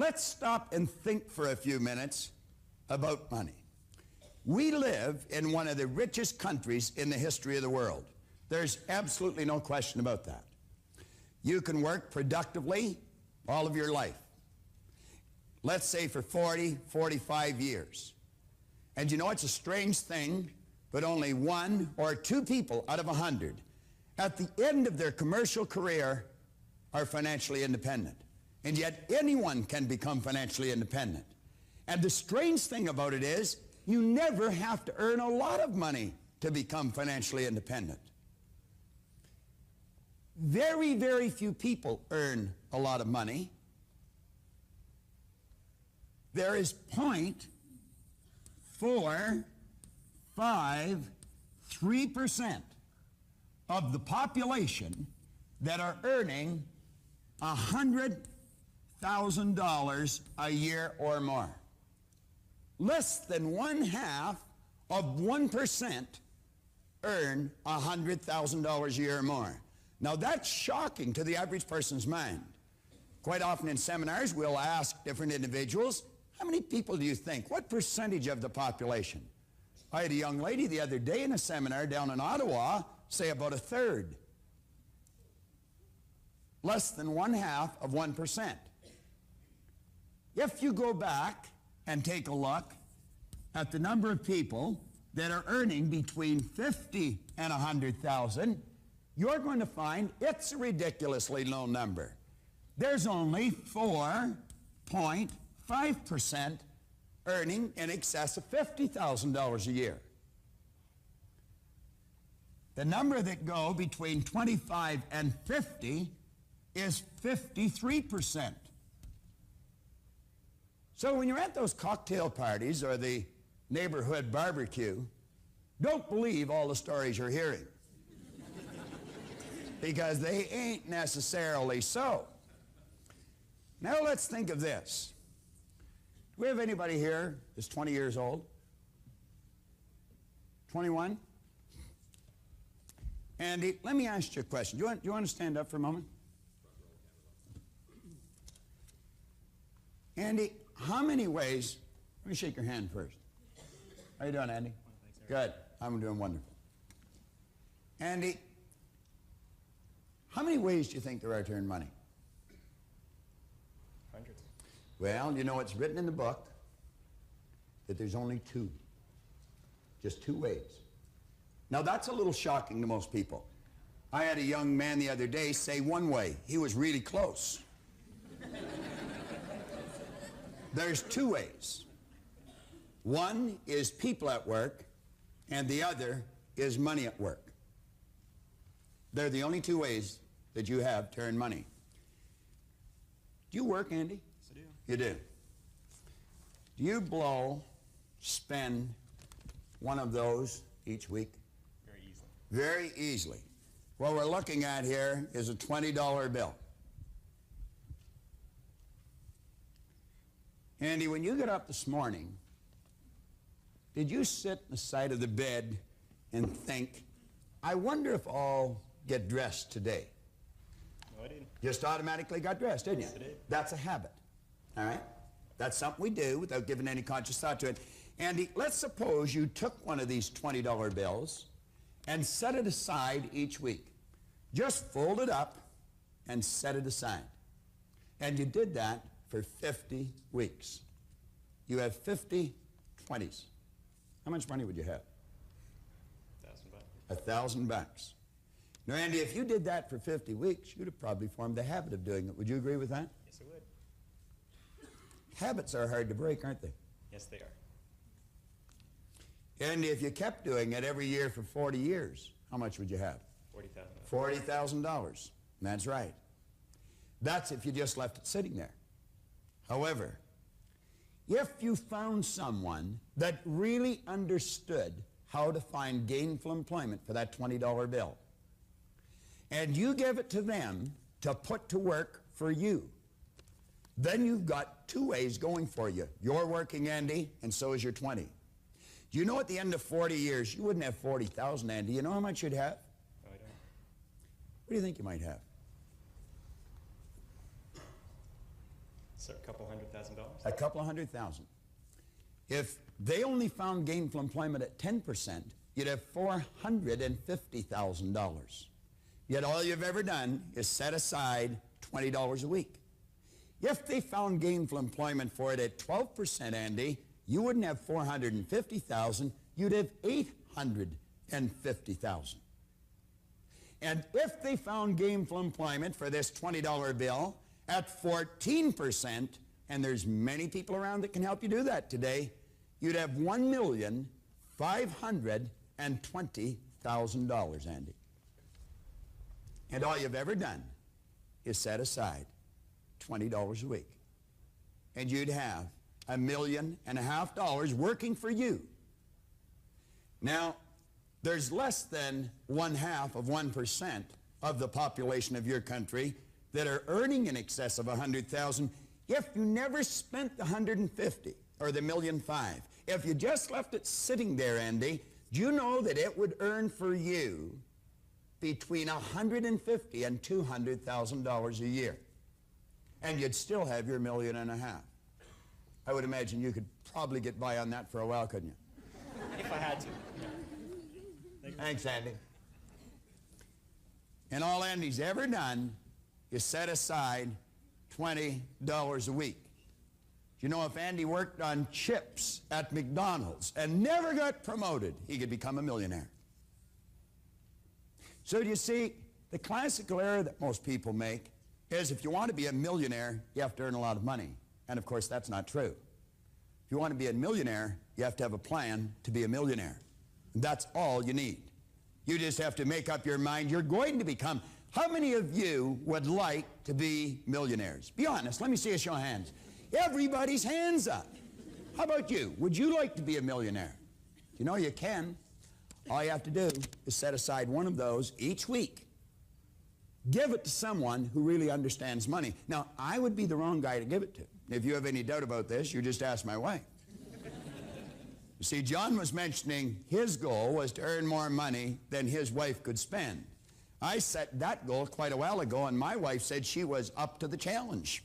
Let's stop and think for a few minutes about money. We live in one of the richest countries in the history of the world. There's absolutely no question about that. You can work productively all of your life. Let's say for 40, 45 years. And you know, it's a strange thing, but only 1 or 2 people out of 100 at the end of their commercial career are financially independent. And yet anyone can become financially independent. And the strange thing about it is you never have to earn a lot of money to become financially independent. Very, very few people earn a lot of money. There is 0.453% of the population that are earning $100,000 a year or more. Less than 1/2 of 1% earn $100,000 a year or more. Now that's shocking to the average person's mind. Quite often in seminars we'll ask different individuals, how many people do you think? What percentage of the population? I had a young lady the other day in a seminar down in Ottawa say about 1/3. Less than 1/2 of 1%. If you go back and take a look at the number of people that are earning between $50,000 and $100,000, you're going to find it's a ridiculously low number. There's only 4.5% earning in excess of $50,000 a year. The number that go between 25 and 50 is 53%. So when you're at those cocktail parties or the neighborhood barbecue, don't believe all the stories you're hearing. Because they ain't necessarily so. Now let's think of this. Do we have anybody here that's 20 years old? 21? Andy, let me ask you a question. Do you want to stand up for a moment? Andy, how many ways, let me shake your hand first. How you doing, Andy? Good. I'm doing wonderful. Andy, how many ways do you think there are to earn money? Hundreds. Well, you know, it's written in the book that there's only 2. Just 2 ways. Now, that's a little shocking to most people. I had a young man the other day say 1 way. He was really close. There's 2 ways. One is people at work, and the other is money at work. They're the only 2 ways that you have to earn money. Do you work, Andy? Yes, I do. You do. Do you spend one of those each week? Very easily. Very easily. What we're looking at here is a $20 bill. Andy, when you got up this morning, did you sit on the side of the bed and think, I wonder if I'll get dressed today? No, I didn't. Just automatically got dressed, didn't you? Yes, I did. That's a habit, all right? That's something we do without giving any conscious thought to it. Andy, let's suppose you took one of these $20 bills and set it aside each week. Just fold it up and set it aside. And you did that for 50 weeks. You have 50 20s. How much money would you have? $1,000. $1,000. Now, Andy, if you did that for 50 weeks, you'd have probably formed the habit of doing it. Would you agree with that? Yes, I would. Habits are hard to break, aren't they? Yes, they are. And if you kept doing it every year for 40 years, how much would you have? $40,000. $40,000. That's right. That's if you just left it sitting there. However, if you found someone that really understood how to find gainful employment for that $20 bill, and you give it to them to put to work for you, then you've got 2 ways going for you. You're working, Andy, and so is your 20. Do you know at the end of 40 years, you wouldn't have 40,000, Andy. You know how much you'd have? No, I don't. What do you think you might have? So a couple $100,000. A couple of $100,000. If they only found gainful employment at 10%, you'd have $450,000. Yet all you've ever done is set aside $20 a week. If they found gainful employment for it at 12%, Andy, you wouldn't have $450,000, you'd have $850,000. And if they found gainful employment for this $20 bill at 14%, and there's many people around that can help you do that today, you'd have $1,520,000, Andy. And all you've ever done is set aside $20 a week. And you'd have $1.5 million working for you. Now, there's less than 0.5% of the population of your country that are earning in excess of $100,000 if you never spent the $150,000 or the $1.5 million. If you just left it sitting there, Andy, do you know that it would earn for you between $150,000 and $200,000 a year? And you'd still have your $1.5 million. I would imagine you could probably get by on that for a while, couldn't you? If I had to. Thanks, Andy. And all Andy's ever done is set aside $20 a week. You know, if Andy worked on chips at McDonald's and never got promoted, he could become a millionaire. So do you see, the classical error that most people make is if you want to be a millionaire, you have to earn a lot of money. And of course, that's not true. If you want to be a millionaire, you have to have a plan to be a millionaire. And that's all you need. You just have to make up your mind you're going to become. How many of you would like to be millionaires? Be honest. Let me see a show of hands. Everybody's hands up. How about you? Would you like to be a millionaire? You know you can. All you have to do is set aside one of those each week. Give it to someone who really understands money. Now, I would be the wrong guy to give it to. If you have any doubt about this, you just ask my wife. You see, John was mentioning his goal was to earn more money than his wife could spend. I set that goal quite a while ago, and my wife said she was up to the challenge.